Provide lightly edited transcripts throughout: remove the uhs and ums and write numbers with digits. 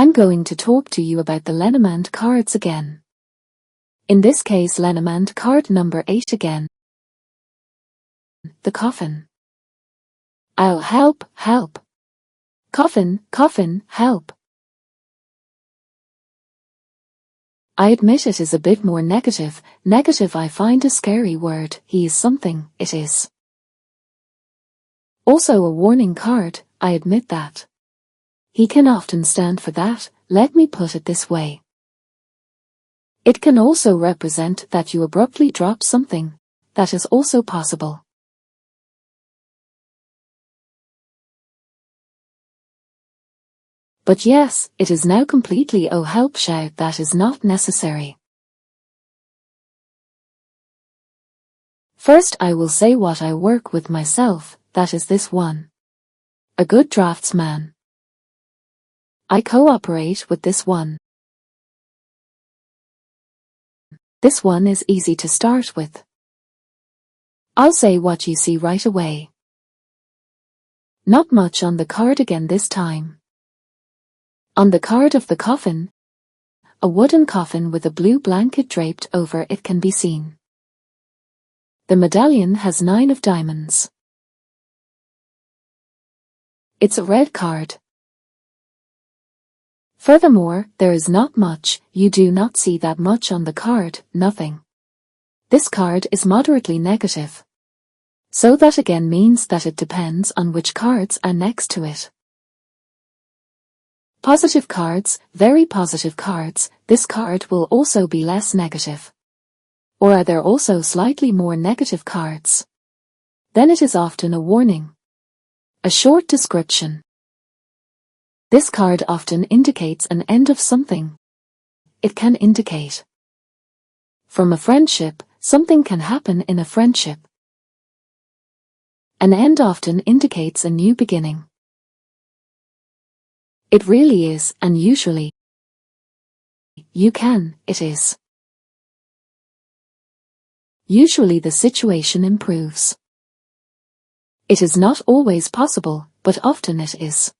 I'm going to talk to you about the Lenormand cards again. In this case, Lenormand card number 8 again. The Coffin. I'll help, help. Coffin, Coffin, help. I admit it is a bit more negative. Negative I find a scary word. He is something, it is. Also a warning card, I admit that. He can often stand for that, let me put it this way. It can also represent that you abruptly drop something. That is also possible. But yes, it is now completely oh help shout that is not necessary. First I will say what I work with myself, that is this one. A good draftsman. I cooperate with this one. This one is easy to start with. I'll say what you see right away. Not much on the card again this time. On the card of the coffin, a wooden coffin with a blue blanket draped over it can be seen. The medallion has 9 of diamonds. It's a red card. Furthermore, there is not much, you do not see that much on the card, nothing. This card is moderately negative. So that again means that it depends on which cards are next to it. Positive cards, very positive cards, this card will also be less negative. Or are there also slightly more negative cards? Then it is often a warning. A short description. This card often indicates an end of something. It can indicate from a friendship, something can happen in a friendship. An end often indicates a new beginning. It really is, and usually it is. Usually the situation improves. It is not always possible, but often it is.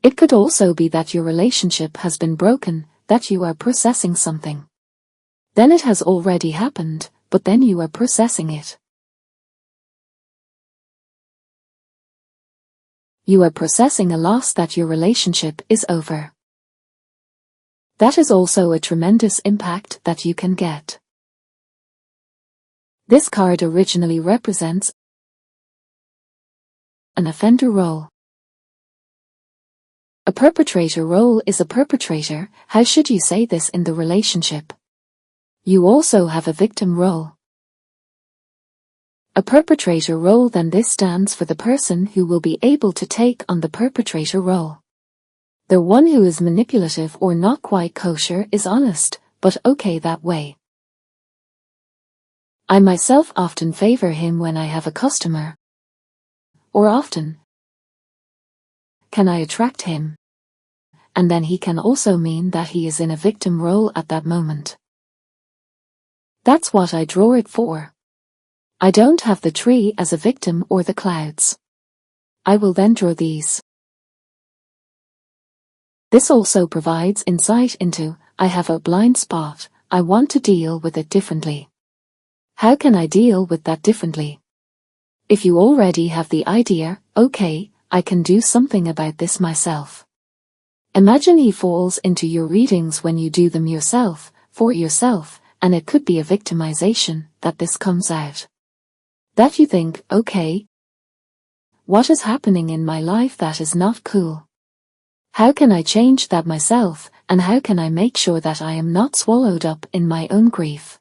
It could also be that your relationship has been broken, that you are processing something. Then it has already happened, but then you are processing it. You are processing a loss that your relationship is over. That is also a tremendous impact that you can get. This card originally represents an offender role. A perpetrator role is a perpetrator. How should you say this in the relationship? You also have a victim role. A perpetrator role, then this stands for the person who will be able to take on the perpetrator role. The one who is manipulative or not quite kosher is honest, but okay that way. I myself often favor him when I have a customer. Or often. Can I attract him? And then he can also mean that he is in a victim role at that moment. That's what I draw it for. I don't have the tree as a victim or the clouds. I will then draw these. This also provides insight into, I have a blind spot, I want to deal with it differently. How can I deal with that differently? If you already have the idea, okay, I can do something about this myself. Imagine he falls into your readings when you do them yourself, for yourself, and it could be a victimization that this comes out. That you think, okay, what is happening in my life that is not cool? How can I change that myself, and how can I make sure that I am not swallowed up in my own grief?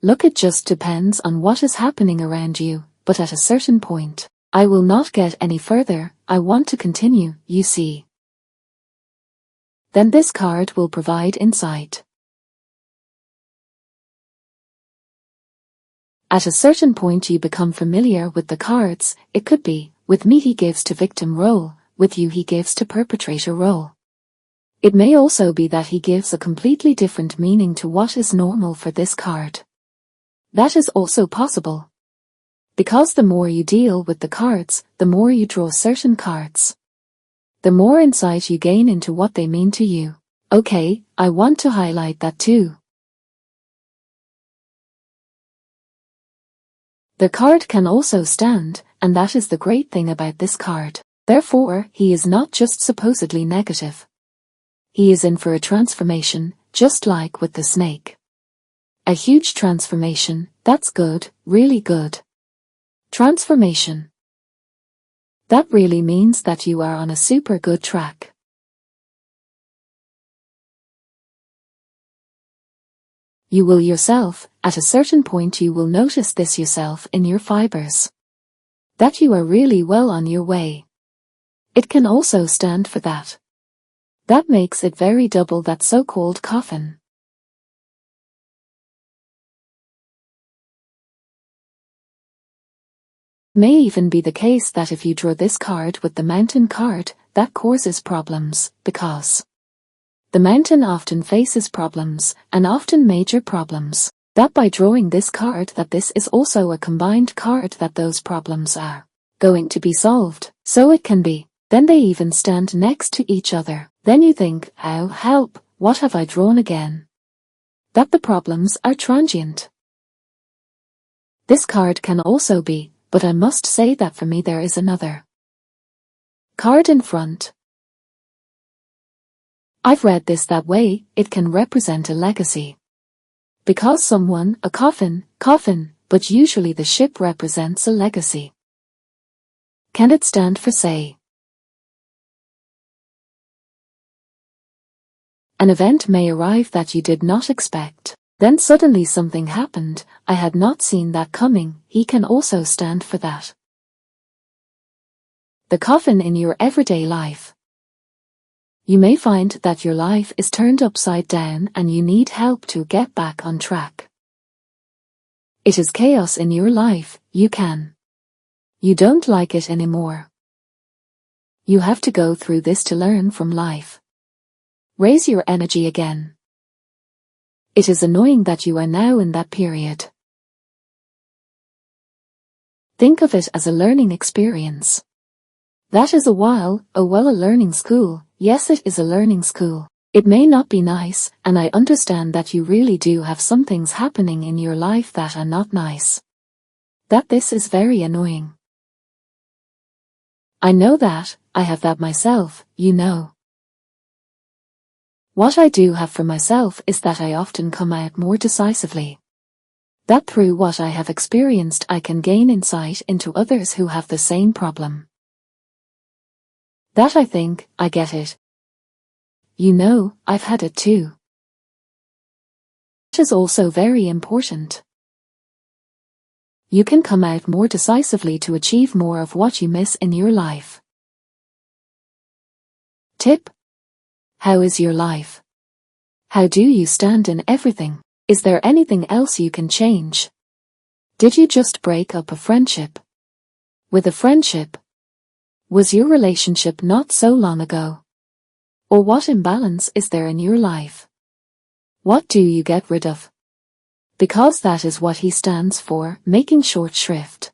Look, it just depends on what is happening around you, but at a certain point, I will not get any further, I want to continue, you see. Then this card will provide insight. At a certain point you become familiar with the cards. It could be, with me he gives to victim role, with you he gives to perpetrator role. It may also be that he gives a completely different meaning to what is normal for this card. That is also possible. Because the more you deal with the cards, the more you draw certain cards. the more insight you gain into what they mean to you. Okay, I want to highlight that too. The card can also stand, and that is the great thing about this card. Therefore, he is not just supposedly negative. He is in for a transformation, just like with the snake. A huge transformation, that's good, really good. Transformation. That really means that you are on a super good track. You will yourself, at a certain point you will notice this yourself in your fibers. That you are really well on your way. It can also stand for that. That makes it very double that so-called coffin. May even be the case that if you draw this card with the mountain card, that causes problems, because the mountain often faces problems, and often major problems. That by drawing this card that this is also a combined card that those problems are going to be solved. So it can be. Then they even stand next to each other. Then you think, oh help, what have I drawn again? That the problems are transient. This card can also be, but I must say that for me there is another card in front. I've read this that way, it can represent a legacy. Because someone, a coffin, but usually the ship represents a legacy. Can it stand for, say, an event may arrive that you did not expect, then suddenly something happened, I had not seen that coming, he can also stand for that. The coffin in your everyday life. You may find that your life is turned upside down and you need help to get back on track. It is chaos in your life, you don't like it anymore. You have to go through this to learn from life. Raise your energy again. It is annoying that you are now in that period. Think of it as a learning experience. That is a learning school. Yes, it is a learning school. It may not be nice, and I understand that you really do have some things happening in your life that are not nice. That this is very annoying. I know that, I have that myself, you know. What I do have for myself is that I often come out more decisively. That through what I have experienced I can gain insight into others who have the same problem. That I think, I get it. You know, I've had it too. It is also very important. You can come out more decisively to achieve more of what you miss in your life. Tip: how is your life? How do you stand in everything? Is there anything else you can change? Did you just break up a friendship? With a friendship? Was your relationship not so long ago? Or what imbalance is there in your life? What do you get rid of? Because that is what he stands for, making short shrift.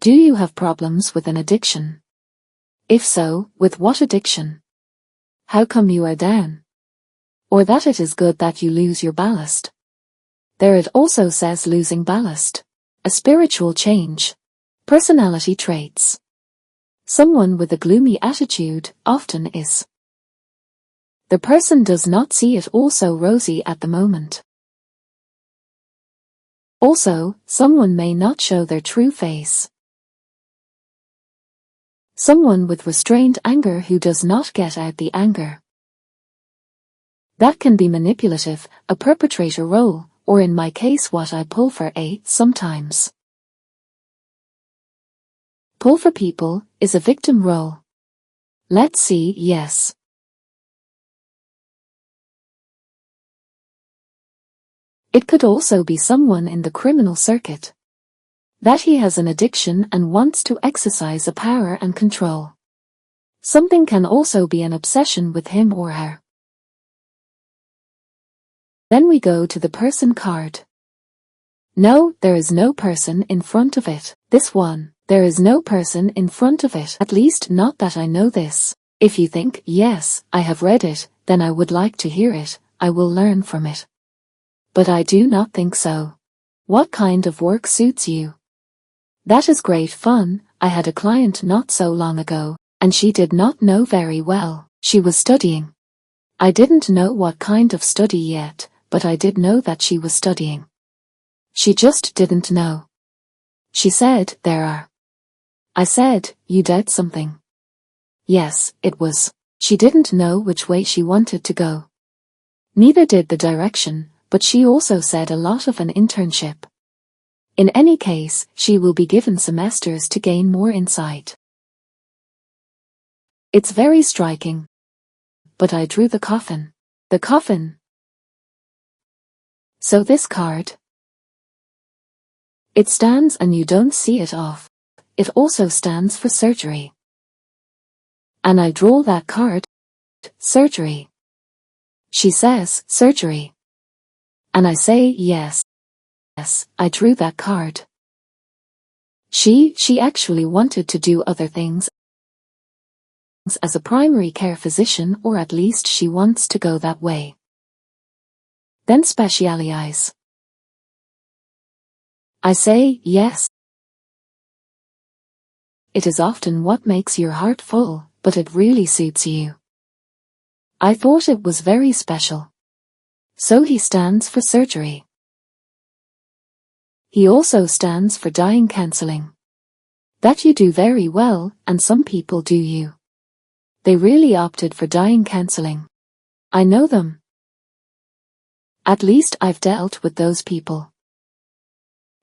Do you have problems with an addiction? If so, with what addiction? How come you are down? Or that it is good that you lose your ballast. There it also says losing ballast. A spiritual change. Personality traits. Someone with a gloomy attitude often is. The person does not see it all so rosy at the moment. Also, someone may not show their true face. Someone with restrained anger who does not get out the anger. That can be manipulative, a perpetrator role, or in my case what I pull for sometimes. Pull for people is a victim role. Let's see, yes. It could also be someone in the criminal circuit. That he has an addiction and wants to exercise a power and control. Something can also be an obsession with him or her. Then we go to the person card. No, there is no person in front of it. This one, there is no person in front of it. At least not that I know this. If you think, yes, I have read it, then I would like to hear it, I will learn from it. But I do not think so. What kind of work suits you? That is great fun. I had a client not so long ago, and she did not know very well. She was studying. I didn't know what kind of study yet, but I did know that she was studying. She just didn't know. She said, there are. I said, you doubt something. Yes, it was. She didn't know which way she wanted to go. Neither did the direction, but she also said a lot of an internship. In any case, she will be given semesters to gain more insight. It's very striking. But I drew the coffin. The coffin. So this card. It stands and you don't see it off. It also stands for surgery. And I draw that card. Surgery. She says, surgery. And I say, yes. Yes, I drew that card. She actually wanted to do other things as a primary care physician, or at least she wants to go that way. Then specialize. I say, yes. It is often what makes your heart full, but it really suits you. I thought it was very special. So he stands for surgery. He also stands for dying counseling. That you do very well, and some people do you. They really opted for dying counseling. I know them. At least I've dealt with those people.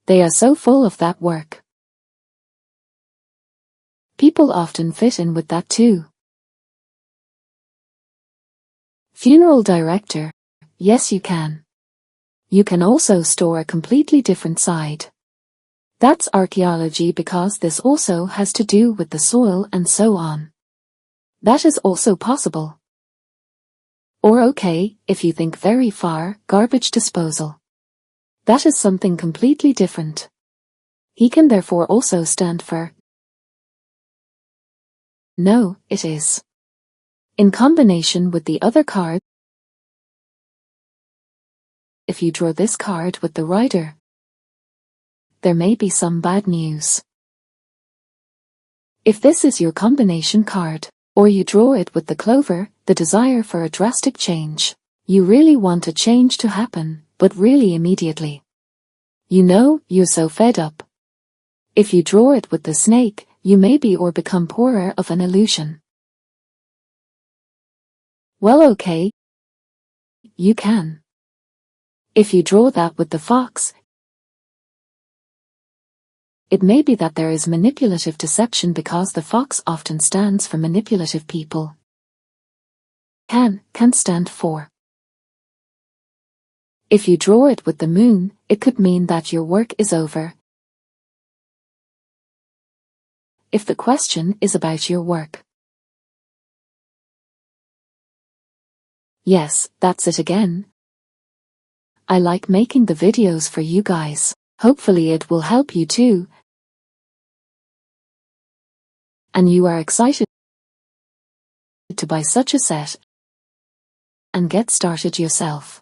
They are so full of that work. People often fit in with that too. Funeral director. Yes, you can. You can also store a completely different side. That's archaeology, because this also has to do with the soil and so on. That is also possible. Or okay, if you think very far, garbage disposal. That is something completely different. He can therefore also stand for. No, it is. In combination with the other card. If you draw this card with the rider, there may be some bad news. If this is your combination card, or you draw it with the clover, the desire for a drastic change. You really want a change to happen, but really immediately. You know, you're so fed up. If you draw it with the snake, you may be or become poorer of an illusion. Well, okay. You can. If you draw that with the fox, it may be that there is manipulative deception, because the fox often stands for manipulative people. Can stand for. If you draw it with the moon, it could mean that your work is over. If the question is about your work. Yes, that's it again. I like making the videos for you guys. Hopefully it will help you too. And you are excited to buy such a set and get started yourself.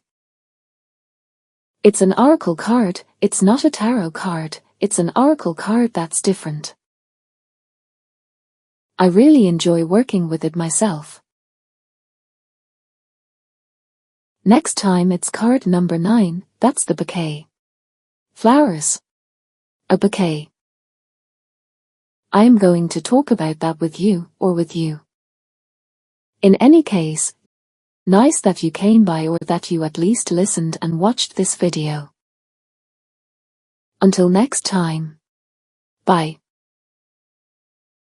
It's an oracle card, it's not a tarot card, it's an oracle card that's different. I really enjoy working with it myself. Next time it's card number 9, that's the bouquet. Flowers. A bouquet. I am going to talk about that with you, or with you. In any case, nice that you came by, or that you at least listened and watched this video. Until next time. Bye.